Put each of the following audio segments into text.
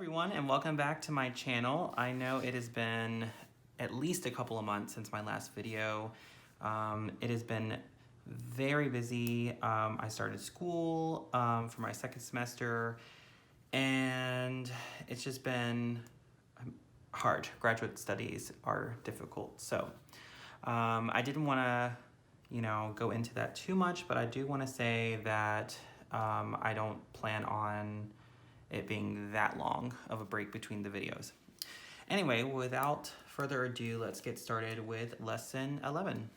everyone, and welcome back to my channel. I know it has been at least a couple of months since my last video. It has been very busy. I started school for my second semester, and it's just been hard. Graduate studies are difficult. So I didn't want to, go into that too much, but I do want to say that I don't plan on it being that long of a break between the videos. Anyway, without further ado, let's get started with lesson 11.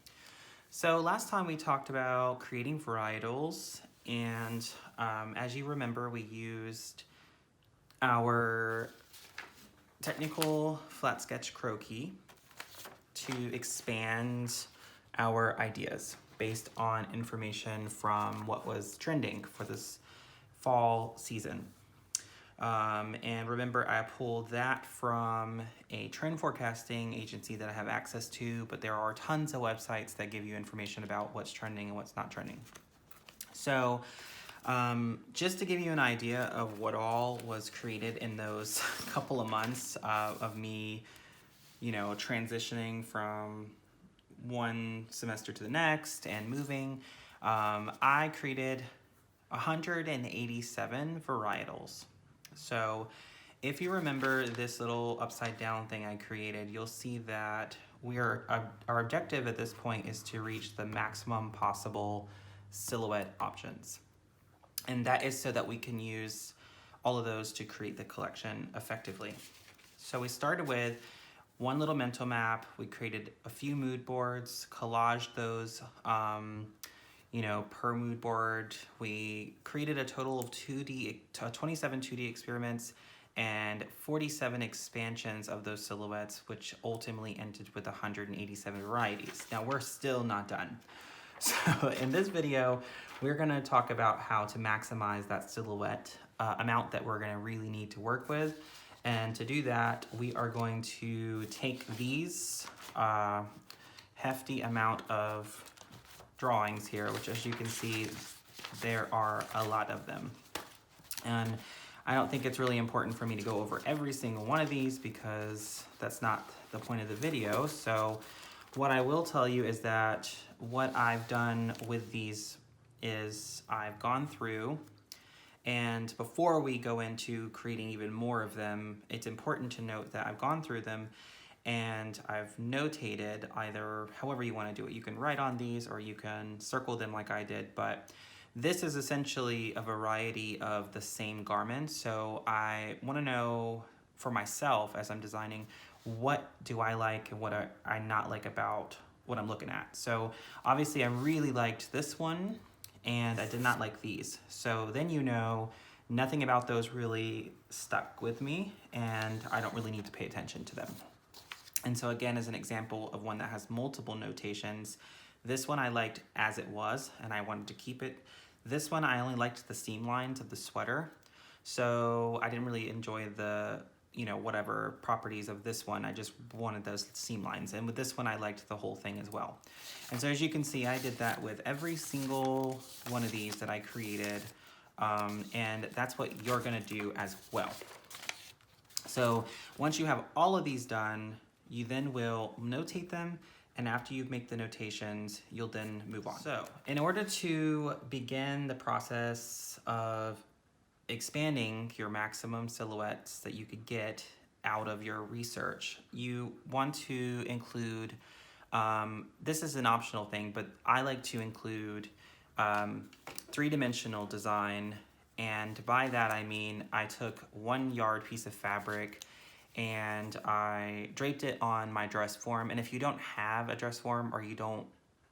So last time we talked about creating varietals, and as you remember, we used our technical flat sketch croquis to expand our ideas based on information from what was trending for this fall season. And remember, I pulled that from a trend forecasting agency that I have access to, but there are tons of websites that give you information about what's trending and what's not trending. So just to give you an idea of what all was created in those couple of months of me, transitioning from one semester to the next and moving, I created 187 varietals. So if you remember this little upside down thing I created, you'll see that our objective at this point is to reach the maximum possible silhouette options. And that is so that we can use all of those to create the collection effectively. So we started with one little mental map. We created a few mood boards, collaged those, per mood board. We created a total of 27 2D experiments and 47 expansions of those silhouettes, which ultimately ended with 187 varieties. Now we're still not done. So in this video, we're gonna talk about how to maximize that silhouette amount that we're gonna really need to work with. And to do that, we are going to take these hefty amount of drawings here, which, as you can see, there are a lot of them. And I don't think it's really important for me to go over every single one of these because that's not the point of the video. So what I will tell you is that what I've done with these is I've gone through, and before we go into creating even more of them, it's important to note that I've gone through them and I've notated, either however you want to do it. You can write on these or you can circle them like I did, but this is essentially a variety of the same garment. So I want to know for myself as I'm designing, what do I like and what I not like about what I'm looking at. So obviously I really liked this one and I did not like these. So then nothing about those really stuck with me and I don't really need to pay attention to them. And so again, as an example of one that has multiple notations, this one I liked as it was and I wanted to keep it. This one I only liked the seam lines of the sweater. So I didn't really enjoy the whatever properties of this one. I just wanted those seam lines. And with this one, I liked the whole thing as well. And so as you can see, I did that with every single one of these that I created. And that's what you're gonna do as well. So once you have all of these done, you then will notate them. And after you make the notations, you'll then move on. So in order to begin the process of expanding your maximum silhouettes that you could get out of your research, you want to include, this is an optional thing, but I like to include three-dimensional design. And by that, I mean, I took 1 yard piece of fabric and I draped it on my dress form. And if you don't have a dress form or you don't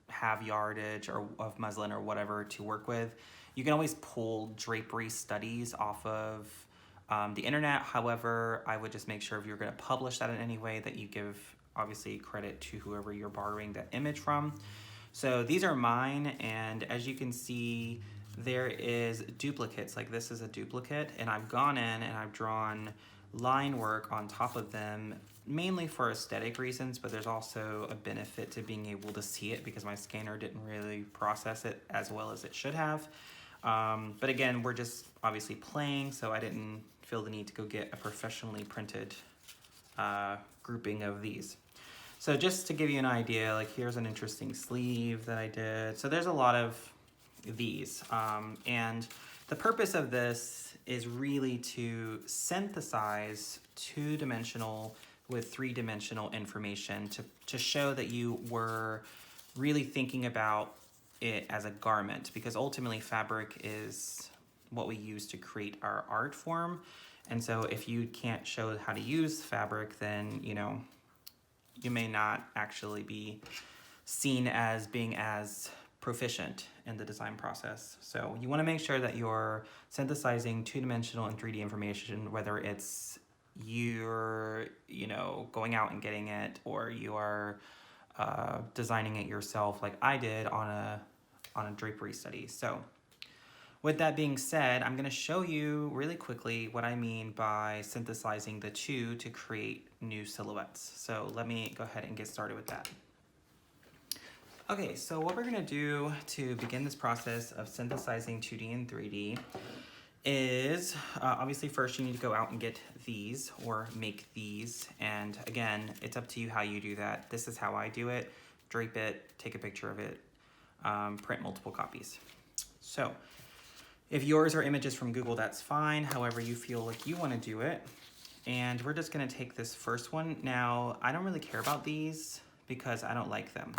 have yardage or of muslin or whatever to work with, you can always pull drapery studies off of the internet. However, I would just make sure if you're going to publish that in any way that you give obviously credit to whoever you're borrowing that image from. So these are mine, and as you can see, there is duplicates. Like this is a duplicate, and I've gone in and I've drawn line work on top of them, mainly for aesthetic reasons, but there's also a benefit to being able to see it because my scanner didn't really process it as well as it should have. But again, we're just obviously playing, so I didn't feel the need to go get a professionally printed grouping of these. So just to give you an idea, like here's an interesting sleeve that I did. So there's a lot of these. And the purpose of this is really to synthesize two-dimensional with three-dimensional information to show that you were really thinking about it as a garment, because ultimately fabric is what we use to create our art form. And so if you can't show how to use fabric, then, you know, you may not actually be seen as being as proficient in the design process. So you want to make sure that you're synthesizing two-dimensional and 3D information, whether it's you're, you know, going out and getting it, or you are designing it yourself like I did on a drapery study. So with that being said, I'm going to show you really quickly what I mean by synthesizing the two to create new silhouettes. So let me go ahead and get started with that. Okay, so what we're going to do to begin this process of synthesizing 2D and 3D is obviously first you need to go out and get these or make these. And again, it's up to you how you do that. This is how I do it. Drape it, take a picture of it, print multiple copies. So if yours are images from Google, that's fine. However you feel like you want to do it. And we're just going to take this first one. Now, I don't really care about these because I don't like them.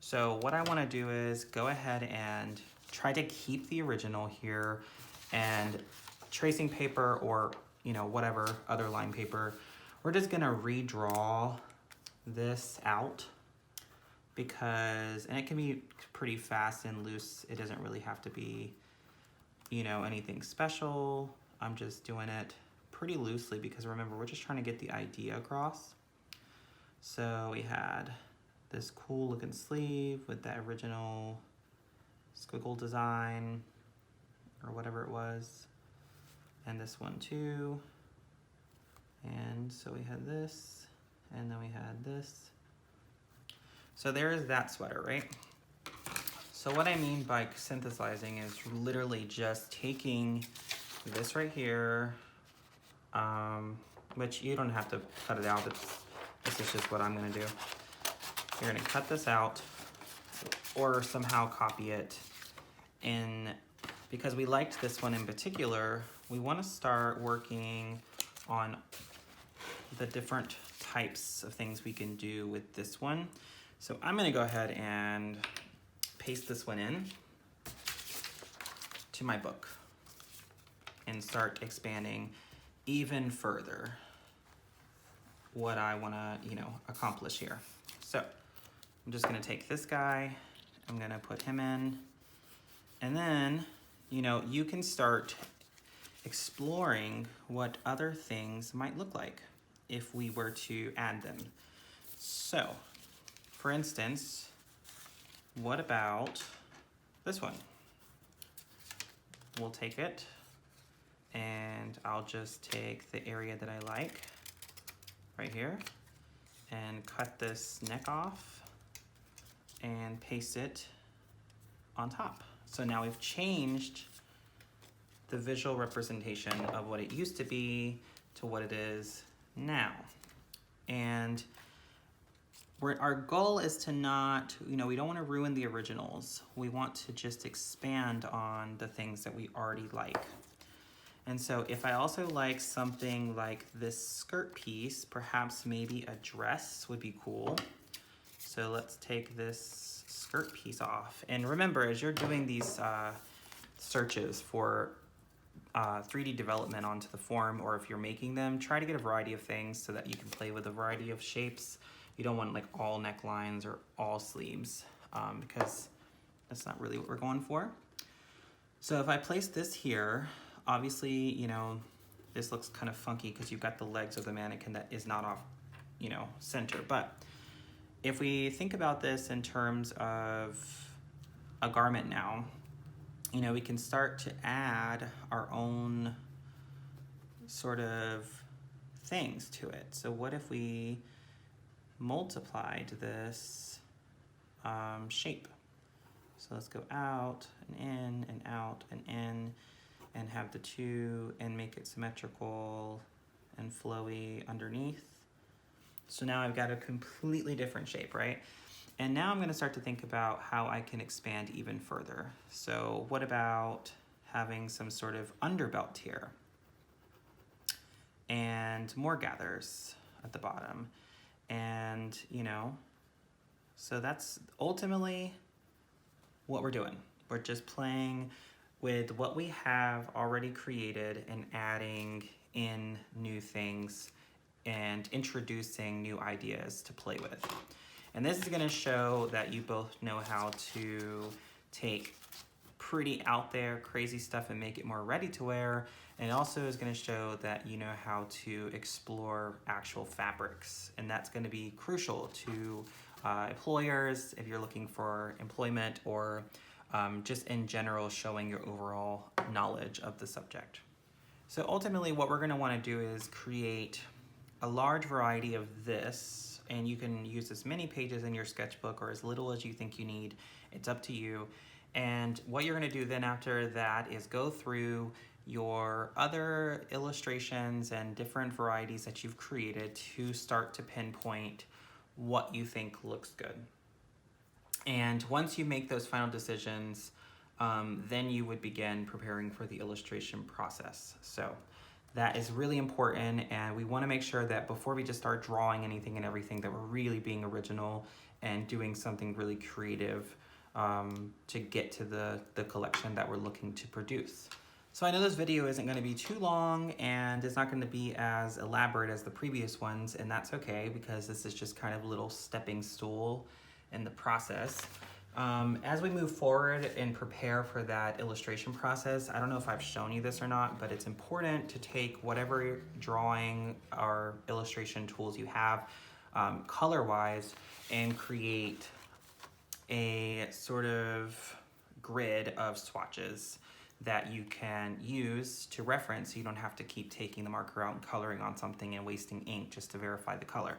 So what I want to do is go ahead and try to keep the original here, and tracing paper or, you know, whatever other line paper, we're just going to redraw this out because, and it can be pretty fast and loose. It doesn't really have to be, you know, anything special. I'm just doing it pretty loosely because remember, we're just trying to get the idea across. So we had this cool looking sleeve with that original squiggle design or whatever it was, and this one too. And so we had this, and then we had this. So there is that sweater, right? So what I mean by synthesizing is literally just taking this right here, which you don't have to cut it out. This is just what I'm gonna do. You're gonna cut this out or somehow copy it. And because we liked this one in particular, we wanna start working on the different types of things we can do with this one. So I'm gonna go ahead and paste this one in to my book and start expanding even further what I wanna, you know, accomplish here. So I'm just gonna take this guy, I'm gonna put him in, and then, you know, you can start exploring what other things might look like if we were to add them. So, for instance, what about this one? We'll take it, and I'll just take the area that I like right here and cut this neck off and paste it on top. So now we've changed the visual representation of what it used to be to what it is now. And our goal is to not, you know, we don't want to ruin the originals. We want to just expand on the things that we already like. And so if I also like something like this skirt piece, perhaps maybe a dress would be cool. So let's take this skirt piece off. And remember, as you're doing these searches for 3D development onto the form, or if you're making them, try to get a variety of things so that you can play with a variety of shapes. You don't want like all necklines or all sleeves because that's not really what we're going for. So if I place this here, obviously, you know, this looks kind of funky because you've got the legs of the mannequin that is not off, you know, center. But if we think about this in terms of a garment now, you know, we can start to add our own sort of things to it. So what if we multiplied this shape? So let's go out and in and out and in. and have the two and make it symmetrical and flowy underneath. So now I've got a completely different shape, right? And now I'm gonna start to think about how I can expand even further. So what about having some sort of underbelt here and more gathers at the bottom? And, you know, so that's ultimately what we're doing. We're just playing with what we have already created and adding in new things and introducing new ideas to play with. And this is gonna show that you both know how to take pretty out there, crazy stuff and make it more ready to wear. And it also is gonna show that you know how to explore actual fabrics. And that's gonna be crucial to employers if you're looking for employment, or just in general showing your overall knowledge of the subject. So ultimately what we're gonna wanna do is create a large variety of this, and you can use as many pages in your sketchbook or as little as you think you need. It's up to you. And what you're gonna do then after that is go through your other illustrations and different varieties that you've created to start to pinpoint what you think looks good. And once you make those final decisions, then you would begin preparing for the illustration process. So that is really important, and we want to make sure that before we just start drawing anything and everything that we're really being original and doing something really creative to get to the collection that we're looking to produce. So I know this video isn't going to be too long and it's not going to be as elaborate as the previous ones, and that's okay because this is just kind of a little stepping stool in the process. As we move forward and prepare for that illustration process, I don't know if I've shown you this or not, but it's important to take whatever drawing or illustration tools you have color-wise and create a sort of grid of swatches that you can use to reference, so you don't have to keep taking the marker out and coloring on something and wasting ink just to verify the color.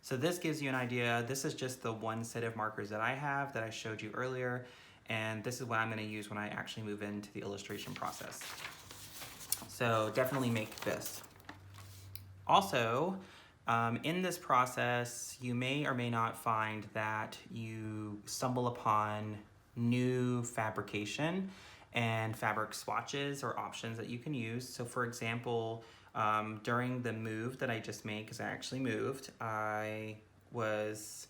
So this gives you an idea. This is just the one set of markers that I have that I showed you earlier, and this is what I'm going to use when I actually move into the illustration process. So definitely make this. Also, in this process, you may or may not find that you stumble upon new fabrication and fabric swatches or options that you can use. So for example, during the move that I just made, because I actually moved, I was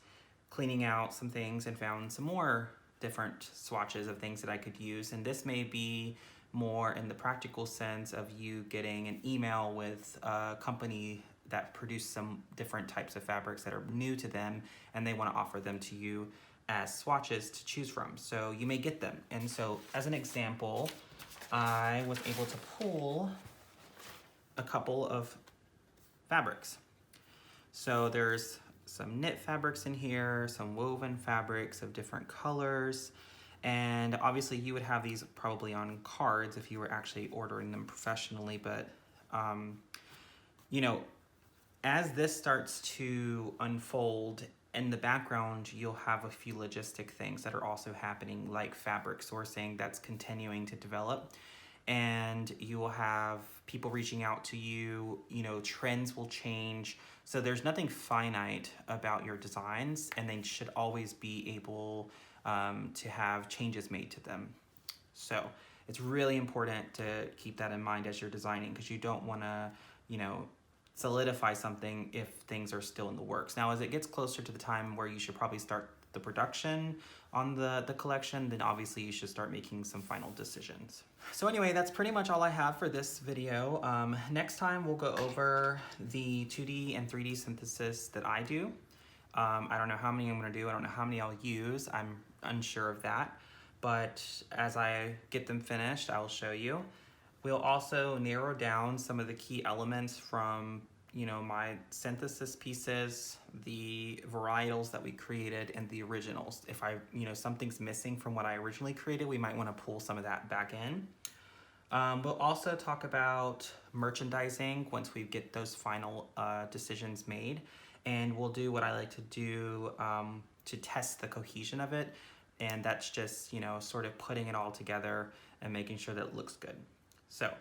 cleaning out some things and found some more different swatches of things that I could use. And this may be more in the practical sense of you getting an email with a company that produce some different types of fabrics that are new to them, and they want to offer them to you as swatches to choose from. So you may get them. And so as an example, I was able to pull a couple of fabrics. So there's some knit fabrics in here, some woven fabrics of different colors, and obviously you would have these probably on cards if you were actually ordering them professionally, but you know, as this starts to unfold in the background, you'll have a few logistic things that are also happening, like fabric sourcing that's continuing to develop. And you will have people reaching out to you, you know, trends will change. So there's nothing finite about your designs, and they should always be able to have changes made to them. So it's really important to keep that in mind as you're designing, because you don't want to, you know, solidify something if things are still in the works. Now, as it gets closer to the time where you should probably start the production on the collection, then obviously you should start making some final decisions. So anyway, that's pretty much all I have for this video. Next time we'll go over the 2D and 3D synthesis that I do. I don't know how many I'm gonna do. I don't know how many I'll use. I'm unsure of that. But as I get them finished, I'll show you. We'll also narrow down some of the key elements from, you know, my synthesis pieces, the varietals that we created, and the originals. If you know, something's missing from what I originally created, we might want to pull some of that back in. We'll also talk about merchandising once we get those final decisions made, and we'll do what I like to do to test the cohesion of it, and that's just, you know, sort of putting it all together and making sure that it looks good. So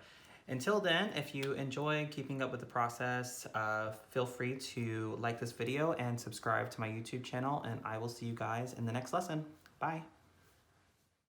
until then, if you enjoy keeping up with the process, feel free to like this video and subscribe to my YouTube channel, and I will see you guys in the next lesson. Bye.